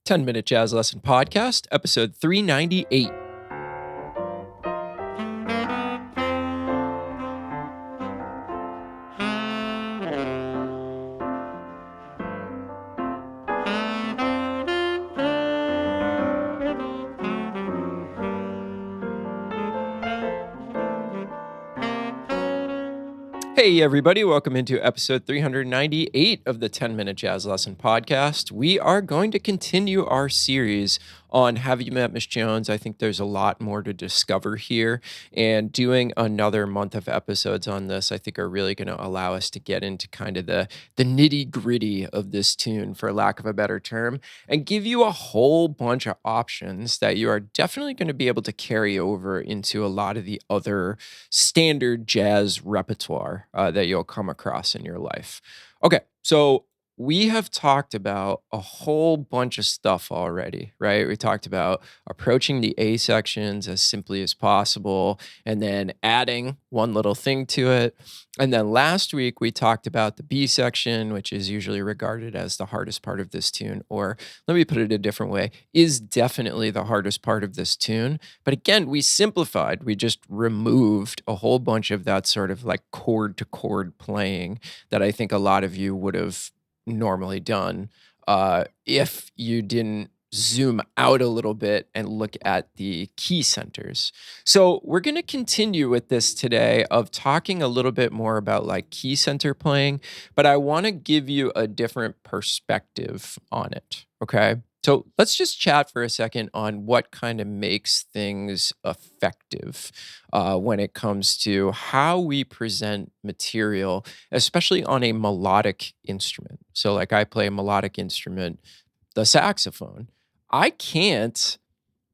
10-Minute Jazz Lesson Podcast, episode 398. Hey, everybody, welcome into episode 398 of the 10-Minute Jazz Lesson Podcast. We are going to continue our series on Have You Met Miss Jones? I think there's a lot more to discover here, and doing another month of episodes on this, I think, are really going to allow us to get into kind of the nitty-gritty of this tune, for lack of a better term, and give you a whole bunch of options that you are definitely going to be able to carry over into a lot of the other standard jazz repertoire that you'll come across in your life. Okay, so we have talked about a whole bunch of stuff already, right? We talked about approaching the A sections as simply as possible and then adding one little thing to it. And then last week we talked about the B section, which is usually regarded as the hardest part of this tune, or let me put it a different way, is definitely the hardest part of this tune. But again, we simplified, we just removed a whole bunch of that sort of like chord to chord playing that I think a lot of you would have normally done if you didn't zoom out a little bit and look at the key centers. So we're going to continue with this today of talking a little bit more about like key center playing, but I want to give you a different perspective on it. Okay. So let's just chat for a second on what kind of makes things effective when it comes to how we present material, especially on a melodic instrument. So, like I play a melodic instrument, the saxophone. I can't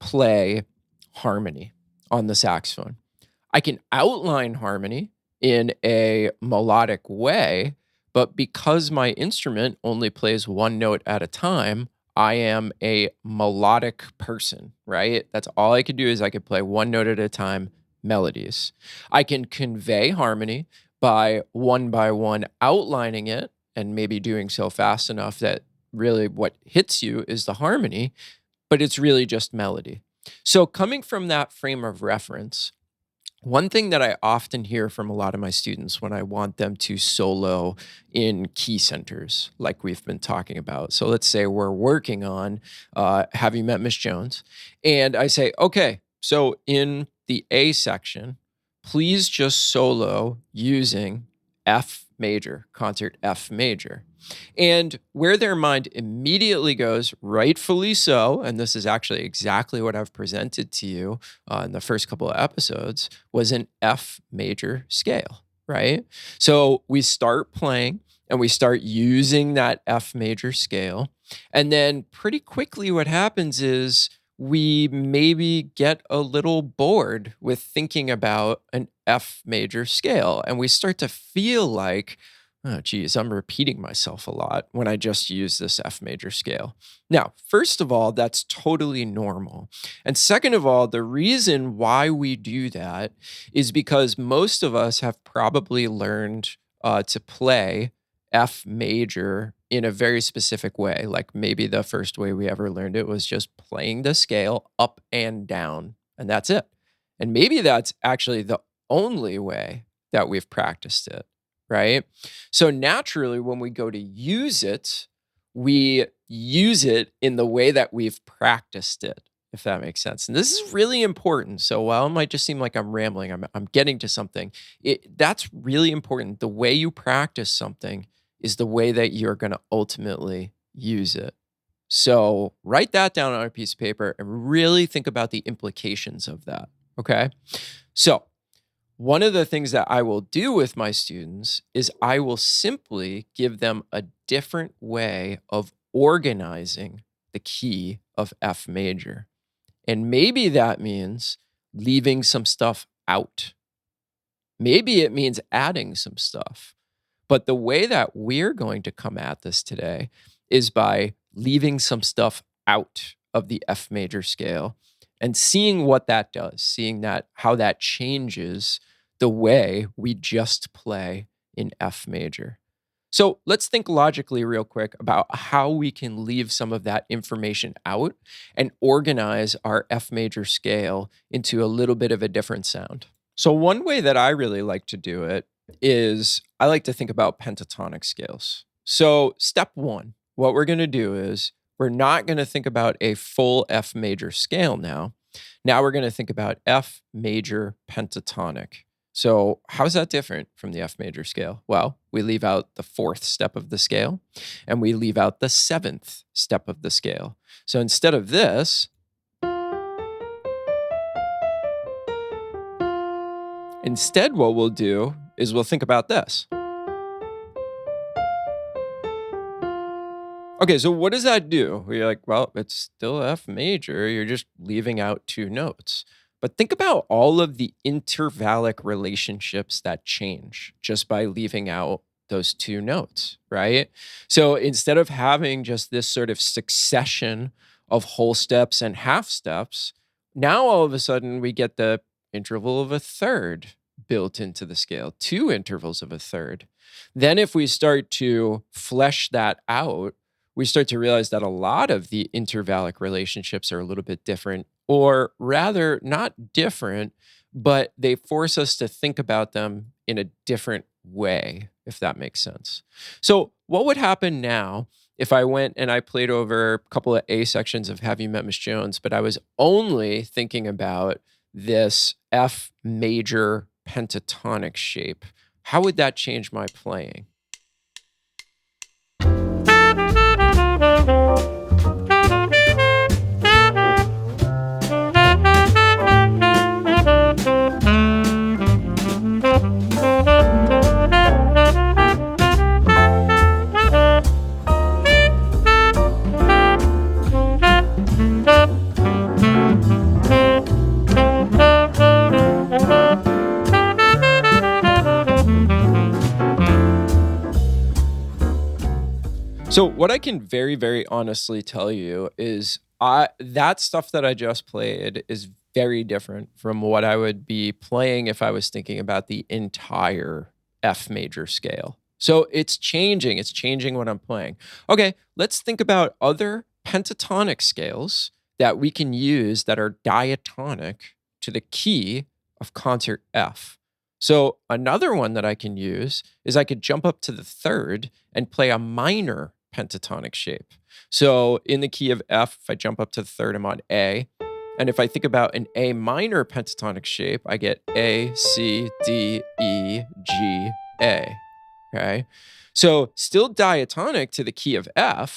play harmony on the saxophone. I can outline harmony in a melodic way, but because my instrument only plays one note at a time, I am a melodic person, right? That's all I could do is I could play one note at a time, melodies. I can convey harmony by one outlining it and maybe doing so fast enough that really what hits you is the harmony, but it's really just melody. So, coming from that frame of reference, one thing that I often hear from a lot of my students when I want them to solo in key centers, like we've been talking about. So let's say we're working on Have You Met Miss Jones? And I say, okay, so in the A section, please just solo using F major, concert F major. And where their mind immediately goes, rightfully so, and this is actually exactly what I've presented to you in the first couple of episodes, was an F major scale, right? So we start playing and we start using that F major scale. And then pretty quickly, what happens is we maybe get a little bored with thinking about an F major scale. And we start to feel like, oh, geez, I'm repeating myself a lot when I just use this F major scale. Now, first of all, that's totally normal. And second of all, the reason why we do that is because most of us have probably learned to play F major in a very specific way. Like maybe the first way we ever learned it was just playing the scale up and down, and that's it. And maybe that's actually the only way that we've practiced it, right? So naturally, when we go to use it, we use it in the way that we've practiced it, if that makes sense. And this is really important. So while it might just seem like I'm rambling, I'm getting to something. That's really important. The way you practice something is the way that you're going to ultimately use it. So write that down on a piece of paper and really think about the implications of that. Okay. So one of the things that I will do with my students is I will simply give them a different way of organizing the key of F major. And maybe that means leaving some stuff out. Maybe it means adding some stuff. But the way that we're going to come at this today is by leaving some stuff out of the F major scale and seeing what that does, seeing that how that changes the way we just play in F major. So let's think logically, real quick, about how we can leave some of that information out and organize our F major scale into a little bit of a different sound. So, one way that I really like to do it is I like to think about pentatonic scales. So, step one, what we're going to do is we're not going to think about a full F major scale now. Now we're going to think about F major pentatonic. So, how's that different from the F major scale? Well, we leave out the fourth step of the scale and we leave out the seventh step of the scale. So, instead of this, instead, what we'll do is we'll think about this. Okay, so what does that do? You're like, well, it's still F major. You're just leaving out two notes. But think about all of the intervallic relationships that change just by leaving out those two notes, right? So instead of having just this sort of succession of whole steps and half steps, now all of a sudden we get the interval of a third built into the scale, two intervals of a third. Then if we start to flesh that out, we start to realize that a lot of the intervallic relationships are a little bit different, or rather, not different, but they force us to think about them in a different way, if that makes sense. So, what would happen now if I went and I played over a couple of A sections of Have You Met Miss Jones, but I was only thinking about this F major pentatonic shape? How would that change my playing? So what I can very, very honestly tell you is that stuff that I just played is very different from what I would be playing if I was thinking about the entire F major scale. So it's changing. It's changing what I'm playing. Okay, let's think about other pentatonic scales that we can use that are diatonic to the key of concert F. So another one that I can use is I could jump up to the third and play a minor pentatonic shape. So in the key of F, if I jump up to the third, I'm on A. And if I think about an A minor pentatonic shape, I get A, C, D, E, G, A. Okay. So still diatonic to the key of F,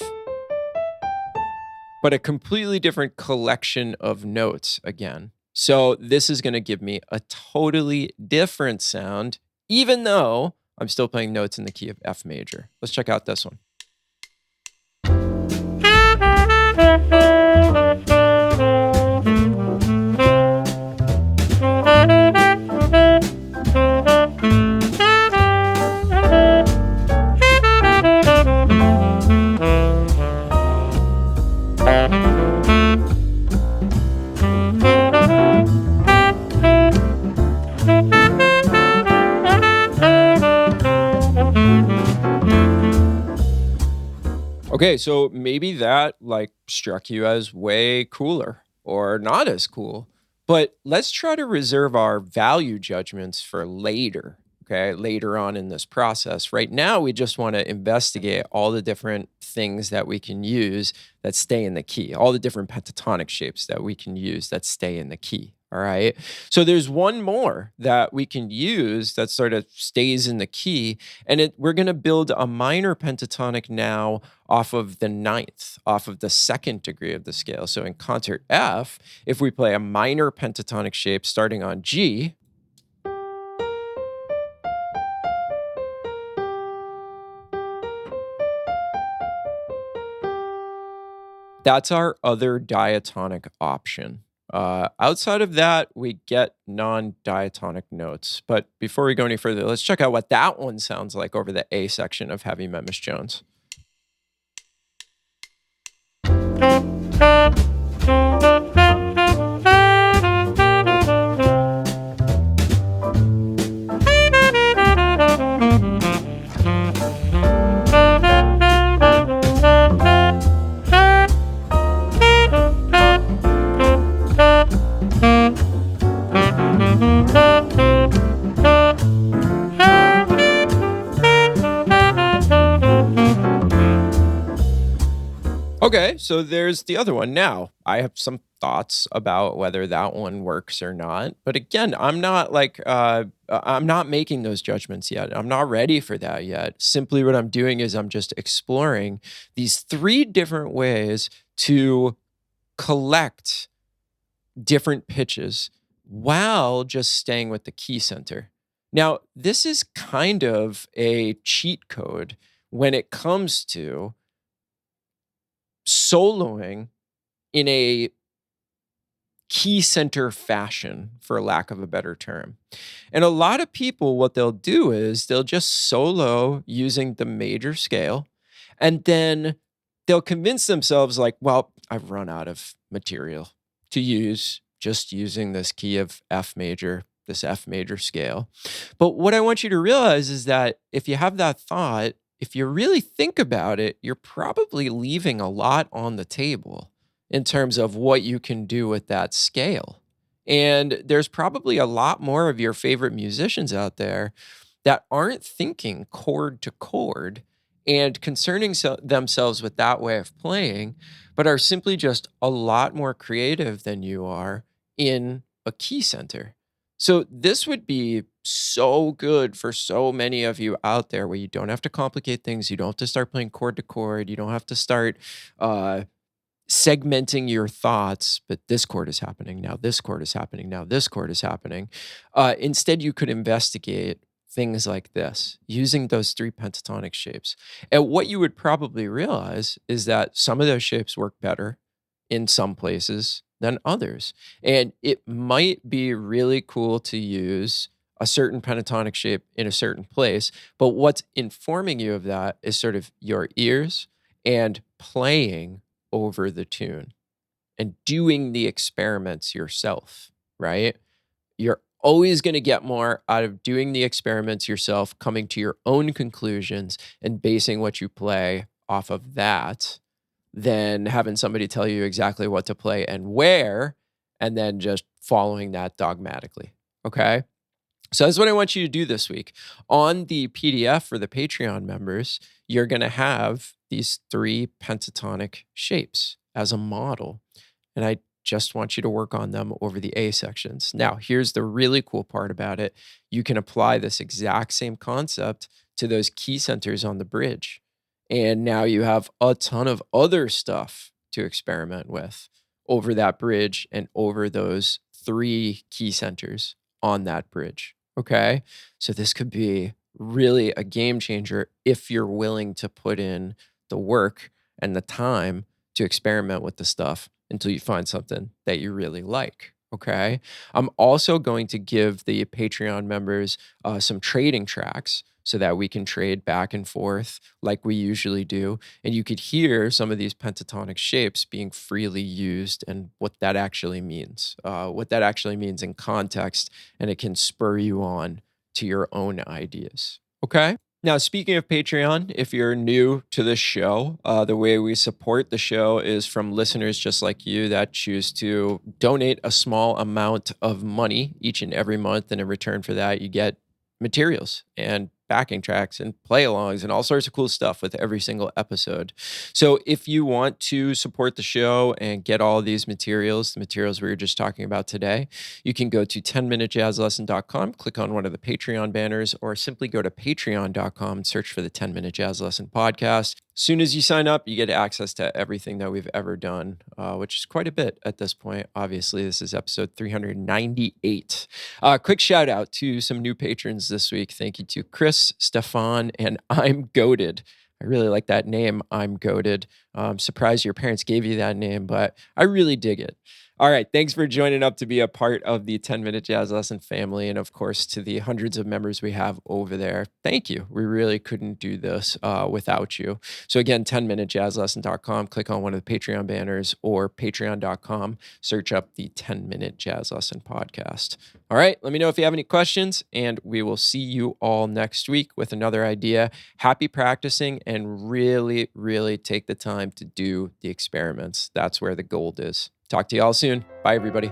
but a completely different collection of notes again. So this is going to give me a totally different sound, even though I'm still playing notes in the key of F major. Let's check out this one. Okay, so maybe that like struck you as way cooler or not as cool, but let's try to reserve our value judgments for later, okay, later on in this process. Right now, we just want to investigate all the different things that we can use that stay in the key, all the different pentatonic shapes that we can use that stay in the key. All right. So there's one more that we can use that sort of stays in the key. And we're going to build a minor pentatonic now off of the ninth, off of the second degree of the scale. So in concert F, if we play a minor pentatonic shape starting on G, that's our other diatonic option. Outside of that, we get non-diatonic notes. But before we go any further, let's check out what that one sounds like over the A section of Have You Met Miss Jones. So there's the other one. Now, I have some thoughts about whether that one works or not. But again, I'm not making those judgments yet. I'm not ready for that yet. Simply what I'm doing is I'm just exploring these three different ways to collect different pitches while just staying with the key center. Now, this is kind of a cheat code when it comes to soloing in a key center fashion, for lack of a better term. And a lot of people, what they'll do is they'll just solo using the major scale, and then they'll convince themselves, like, well, I've run out of material to use just using this key of F major, this F major scale. But what I want you to realize is that if you have that thought, if you really think about it, you're probably leaving a lot on the table in terms of what you can do with that scale. And there's probably a lot more of your favorite musicians out there that aren't thinking chord to chord and concerning themselves with that way of playing, but are simply just a lot more creative than you are in a key center. So this would be so good for so many of you out there where you don't have to complicate things. You don't have to start playing chord to chord. You don't have to start uh, segmenting your thoughts, but this chord is happening now, this chord is happening now, this chord is happening. Instead, you could investigate things like this using those three pentatonic shapes. And what you would probably realize is that some of those shapes work better in some places than others. And it might be really cool to use a certain pentatonic shape in a certain place, but what's informing you of that is sort of your ears and playing over the tune and doing the experiments yourself, right? You're always going to get more out of doing the experiments yourself, coming to your own conclusions and basing what you play off of that than having somebody tell you exactly what to play and where, and then just following that dogmatically. Okay. So that's what I want you to do this week. On the PDF for the Patreon members, you're going to have these three pentatonic shapes as a model. And I just want you to work on them over the A sections. Now, here's the really cool part about it. You can apply this exact same concept to those key centers on the bridge. And now you have a ton of other stuff to experiment with over that bridge and over those three key centers on that bridge. Okay. So this could be really a game changer if you're willing to put in the work and the time to experiment with the stuff until you find something that you really like. Okay. I'm also going to give the Patreon members some trading tracks so that we can trade back and forth like we usually do. And you could hear some of these pentatonic shapes being freely used and what that actually means, in context, and it can spur you on to your own ideas. Okay. Now, speaking of Patreon, if you're new to this show, the way we support the show is from listeners just like you that choose to donate a small amount of money each and every month. And in return for that, you get materials and backing tracks and play alongs and all sorts of cool stuff with every single episode. So if you want to support the show and get all of these materials, the materials we were just talking about today, you can go to 10minutejazzlesson.com, click on one of the Patreon banners, or simply go to patreon.com and search for the 10-Minute Jazz Lesson podcast. As soon as you sign up, you get access to everything that we've ever done, which is quite a bit at this point. Obviously, this is episode 398. Quick shout out to some new patrons this week. Thank you to Chris, Stefan, and I'm Goated. I really like that name, I'm Goated. I'm surprised your parents gave you that name, but I really dig it. All right, thanks for joining up to be a part of the 10-Minute Jazz Lesson family, and of course, to the hundreds of members we have over there. Thank you. We really couldn't do this without you. So again, 10minutejazzlesson.com, click on one of the Patreon banners, or patreon.com, search up the 10-Minute Jazz Lesson podcast. All right, let me know if you have any questions, and we will see you all next week with another idea. Happy practicing, and really, really take the time to do the experiments. That's where the gold is. Talk to you all soon. Bye, everybody.